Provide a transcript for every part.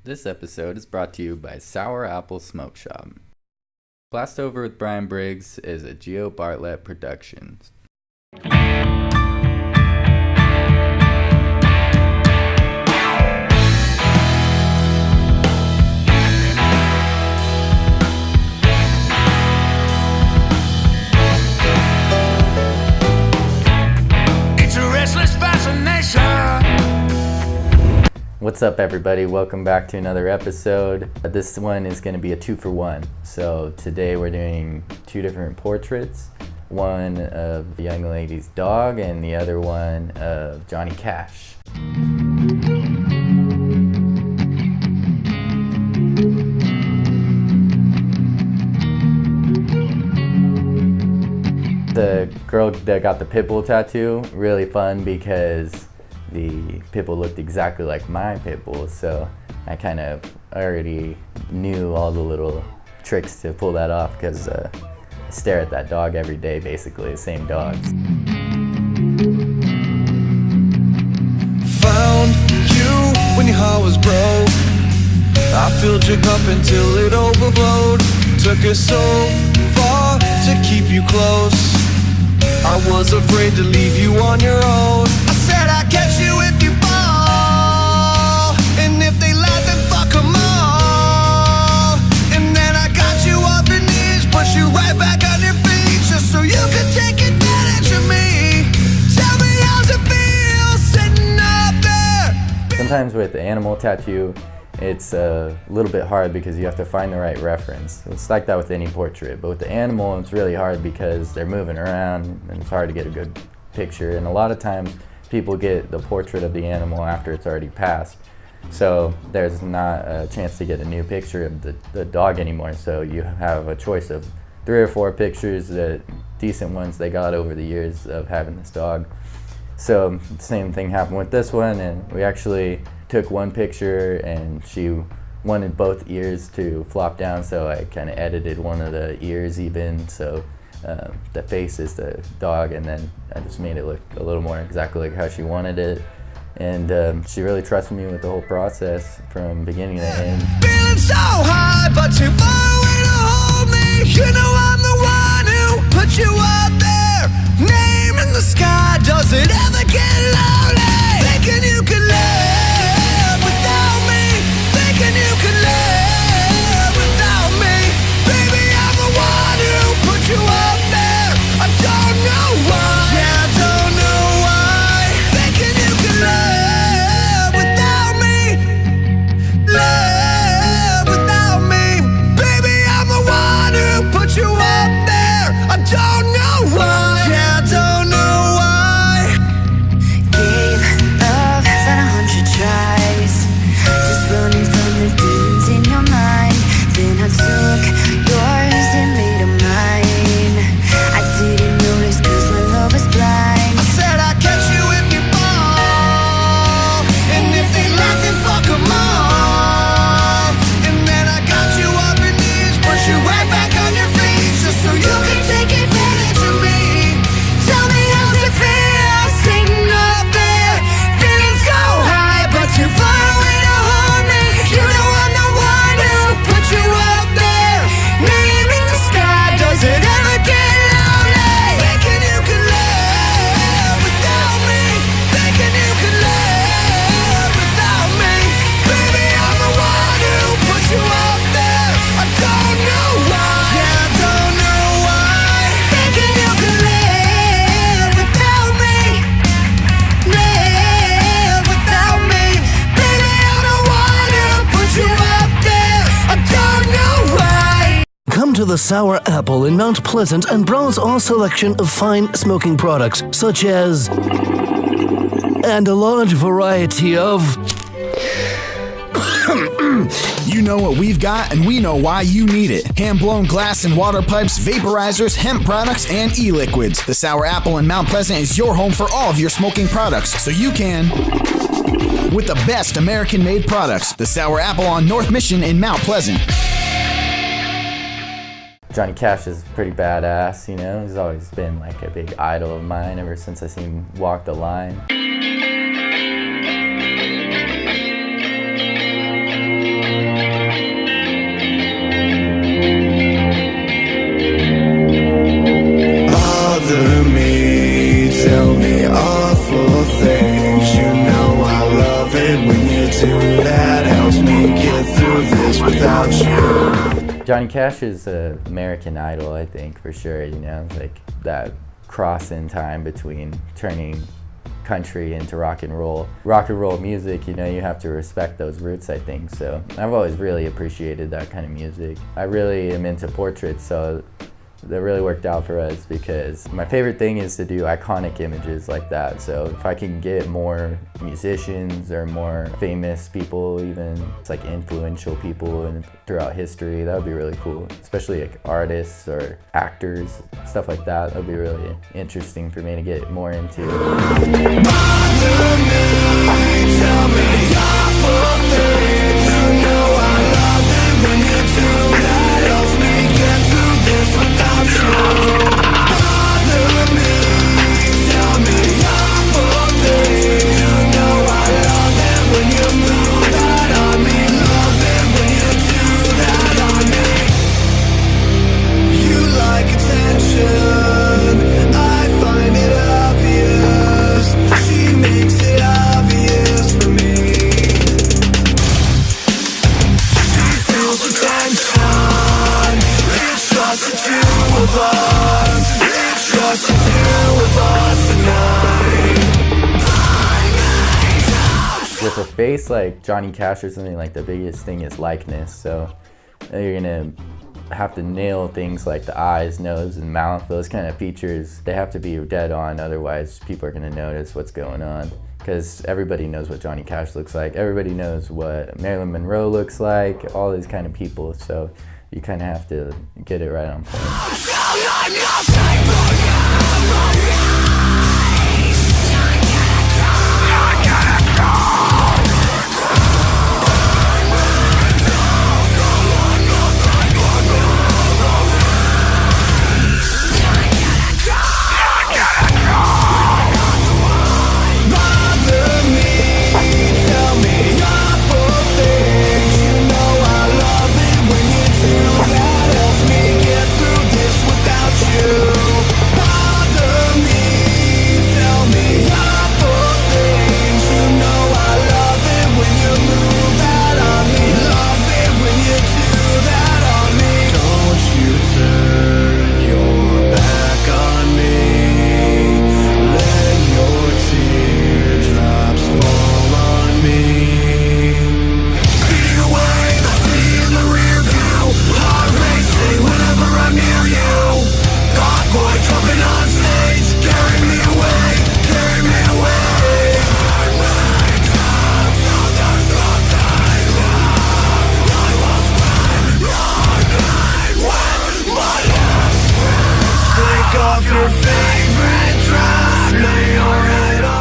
This episode is brought to you by Sour Apple Smoke Shop. Blast Over with Bryan Briggs is a Gio Bartlett production. It's a restless fascination. What's up, everybody? Welcome back to another episode. This one is going to be a 2-for-1. So today we're doing two different portraits. One of the young lady's dog and the other one of Johnny Cash. The girl that got the pitbull tattoo, really fun because the pitbull looked exactly like my pitbull, so I kind of already knew all the little tricks to pull that off because I stare at that dog every day, basically, the same dogs. Found you when your heart was broke. I filled your cup until it overflowed. Took us so far to keep you close. I was afraid to leave you on your own. I said I'd catch you if you fall, and if they laugh, then fuck 'em all. And then I got you off your knees, push you right back on your feet, just so you could take advantage of me. Tell me how's it feel sitting up there. Sometimes with the animal tattoo, it's a little bit hard because you have to find the right reference. It's like that with any portrait, but with the animal, it's really hard because they're moving around and it's hard to get a good picture. And a lot of times people get the portrait of the animal after it's already passed. So there's not a chance to get a new picture of the dog anymore. So you have a choice of 3 or 4 pictures, the decent ones they got over the years of having this dog. So the same thing happened with this one, and we actually took one picture and she wanted both ears to flop down, so I kind of edited one of the ears even, so the face is the dog, and then I just made it look a little more exactly like how she wanted it. And she really trusted me with the whole process from beginning to end. Feeling so high, but too far away to hold me. You know I'm the one who put you up there. Name in the sky, does it ever get lonely? Thinking you could live without me. Thinking you could live without me. Baby, I'm the one who put you up there. I don't know why. Yeah, I don't know why. Thinking you could live without me. Live without me. Baby, I'm the one who put you up there. I don't know why. Yeah, I don't know why. Gave love 700 tries, just running from the demons in your mind. Then I took yours and made them mine. I didn't notice 'cause my love was blind. I said I'd catch you if you fall, and if they laugh, then fuck 'em all. And then I got you off your knees, push you right back on your feet, just so you can take advantage of me. Tell me how's it feel sitting up there, feeling so high, but too far away to hold me. You know I'm the one who put you up there. Name in the sky, does it ever get lonely? Thinking you could live without me. Thinking you could live without me. Baby, I'm the one who put you up there. I don't know why. Yeah, I don't know why. Thinking you could live without me. Live without me. Baby, I'm the one who put you up there. I don't know why. Come to the Sour Apple in Mount Pleasant and browse our selection of fine smoking products, such as, and a large variety of, You know what we've got, and we know why you need it. Hand-blown glass and water pipes, vaporizers, hemp products, and e-liquids. The Sour Apple in Mount Pleasant is your home for all of your smoking products, so you can with the best American-made products. The Sour Apple on North Mission in Mount Pleasant. Johnny Cash is pretty badass, you know? He's always been like a big idol of mine ever since I seen him walk the line. Johnny Cash is an American Idol, I think, for sure. You know, like that cross in time between turning country into rock and roll music. You know, you have to respect those roots, I think. So I've always really appreciated that kind of music. I really am into portraits, so that really worked out for us because my favorite thing is to do iconic images like that. So if I can get more musicians or more famous people, even it's like influential people throughout history, that would be really cool. Especially like artists or actors, stuff like that. That would be really interesting for me to get more into. With a face like Johnny Cash or something, like the biggest thing is likeness. So you're gonna have to nail things like the eyes, nose, and mouth. Those kind of features, they have to be dead on, otherwise people are gonna notice what's going on. Because everybody knows what Johnny Cash looks like. Everybody knows what Marilyn Monroe looks like, all these kind of people. So you kind of have to get it right on point.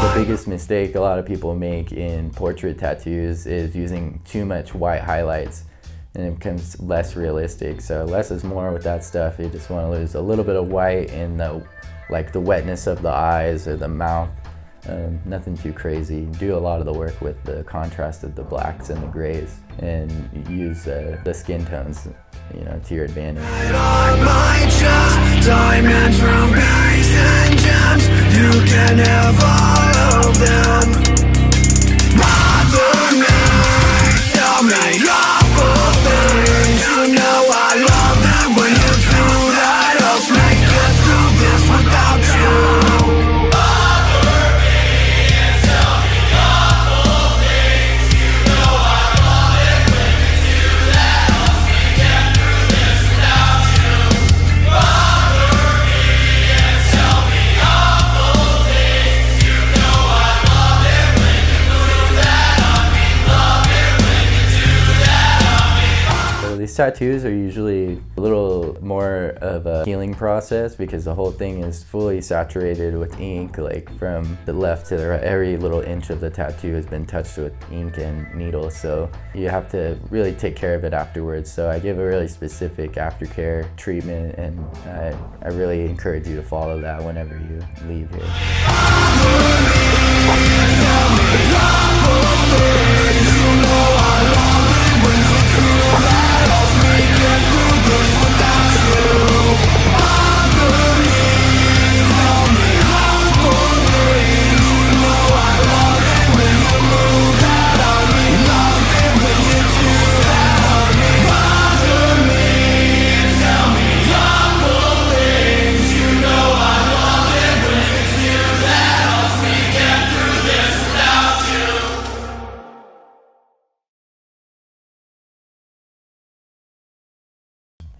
The biggest mistake a lot of people make in portrait tattoos is using too much white highlights, and it becomes less realistic. So less is more with that stuff. You just want to lose a little bit of white in the wetness of the eyes or the mouth. Nothing too crazy. Do a lot of the work with the contrast of the blacks and the grays, and use the skin tones, you know, to your advantage. On my chest, diamonds, rubies, and gems. You can have all of them. Bother me, tell me awful things. You know I love them when you do that. Else make it through this without you. These tattoos are usually a little more of a healing process because the whole thing is fully saturated with ink, like from the left to the right. Every little inch of the tattoo has been touched with ink and needles, so you have to really take care of it afterwards. So I give a really specific aftercare treatment, and I really encourage you to follow that whenever you leave here.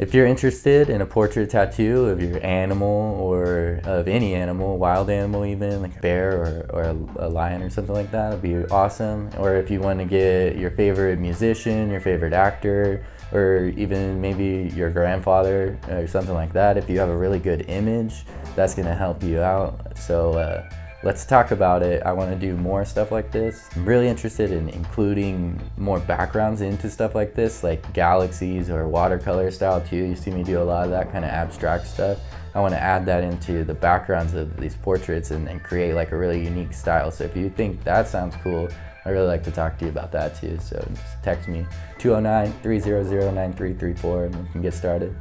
If you're interested in a portrait tattoo of your animal or of any animal, wild animal even, like a bear or a lion or something like that, it'd be awesome. Or if you want to get your favorite musician, your favorite actor, or even maybe your grandfather or something like that, if you have a really good image, that's going to help you out. So let's talk about it. I want to do more stuff like this. I'm really interested in including more backgrounds into stuff like this, like galaxies or watercolor style too. You see me do a lot of that kind of abstract stuff. I want to add that into the backgrounds of these portraits and create like a really unique style. So if you think that sounds cool, I'd really like to talk to you about that too. So just text me 209-300-9334 and we can get started.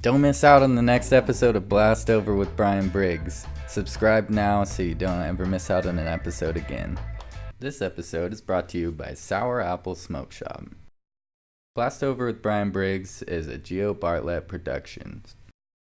Don't miss out on the next episode of Blast Over with Bryan Briggs. Subscribe now so you don't ever miss out on an episode again. This episode is brought to you by Sour Apple Smoke Shop. Blast Over with Bryan Briggs is a Gio Bartlett production.